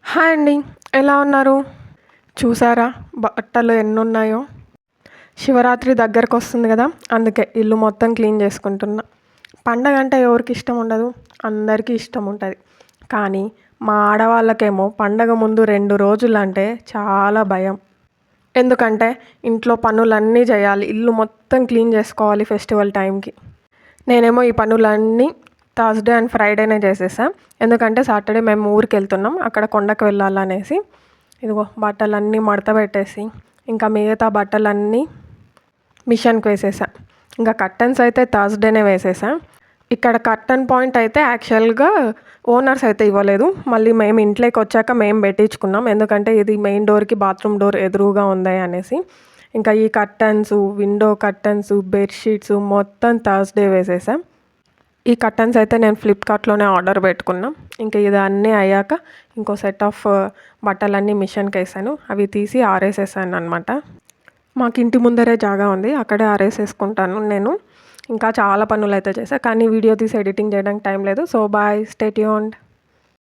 Hi అండి. ఎలా ఉన్నారు? చూసారా బట్టలు ఎన్నున్నాయో? శివరాత్రి దగ్గరకొస్తుంది గదా! అందుకే ఇల్లు మొత్తం క్లీన్ చేసుకుంటున్నా. పండగంటే ఎవరికిష్టం ఉండదు? అందరికీ ఇష్టం ఉంటది. కానీ మా ఆడవాళ్ళకేమో పండగ ముందు 2 రోజులంటే చాలా భయం. ఎందుకంటే ఇంట్లో పనులన్నీ జేయాలి. ఇల్లు మొత్తం క్లీన్ జేసుకోవాలి ఫెస్టివల్ టైంకి. నేనేమో ఈ పనులన్నీ థర్స్‌డే అండ్ ఫ్రైడేనే చేసేసా. ఎందుకంటే సాటర్డే మేము ఊరికెళ్తున్నాం. అక్కడ కొండకు వెళ్ళాలనేసి. ఇదిగో బట్టలన్నీ మడత పెట్టేసి, ఇంకా మిగతా బట్టలన్నీ మిషన్‌కి వేసేసా. ఇంకా కర్టెన్స్ అయితే థర్స్‌డేనే వేసేసా. ఇక్కడ కర్టెన్ పాయింట్ అయితే యాక్చువల్‌గా ఓనర్స్ అయితే ఇవ్వలేదు. మళ్ళీ మేము ఇంట్లోకొచ్చాక మేము పెట్టించుకున్నాం. ఎందుకంటే ఇది మెయిన్ డోర్‌కి బాత్రూమ్ డోర్ ఎదురుగా ఉంది అనేసి. ఇంకా ఈ కర్టెన్సు, విండో కర్టెన్సు, బెడ్‌షీట్సు మొత్తం థర్స్‌డే వేసేసా. ఈ కర్టెన్స్ అయితే నేను ఫ్లిప్‌కార్ట్‌లోనే ఆర్డర్ పెట్టుకున్నా. ఇంకా ఇదన్నీ అయ్యాక ఇంకో సెట్ ఆఫ్ బట్టలన్నీ మిషన్‌కేసాను. అవి తీసి ఆరేసేసాననమాట. మాకు ఇంటి ముందరే జాగా ఉంది. అక్కడే ఆరేసేసుకుంటాను నేను. ఇంకా చాలా పనులైతే చేశా. కానీ వీడియో తీసి ఎడిటింగ్ చేయడానికి టైం లేదు. So bye. Stay tuned.